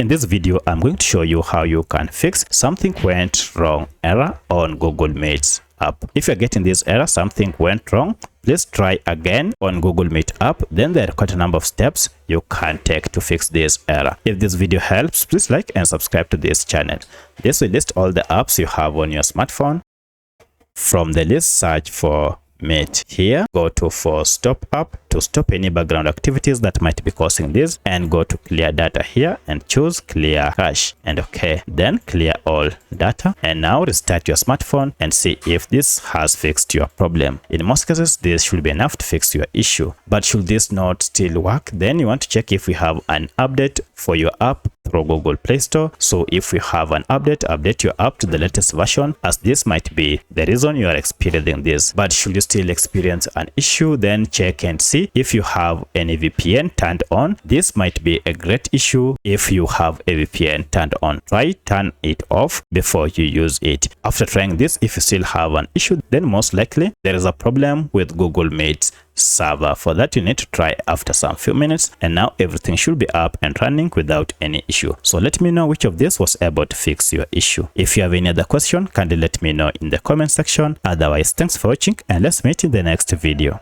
In this video, I'm going to show you how you can fix something went wrong error on Google Meet app. If you're getting this error, something went wrong, please try again on Google Meet app. Then there are quite a number of steps you can take to fix this error. If this video helps, please like and subscribe to this channel. This will list all the apps you have on your smartphone. From the list, search for Meet. Here, go to Force Stop app to stop any background activities that might be causing this, and go to clear data here and choose clear cache, and okay, then clear all data. And now restart your smartphone and see if this has fixed your problem. In most cases, this should be enough to fix your issue, but should this not still work, then you want to check if we have an update for your app through Google Play Store. So if you have an update your app to the latest version, as this might be the reason you are experiencing this. But should you still experience an issue, then check and see if you have any VPN turned on. This might be a great issue. If you have a VPN turned on, try turn it off before you use it. After trying this, if you still have an issue, then most likely there is a problem with Google Meet server. For that, you need to try after some few minutes, and now everything should be up and running without any issue. So let me know which of this was able to fix your issue. If you have any other question, kindly let me know in the comment section. Otherwise, thanks for watching, and let's meet in the next video.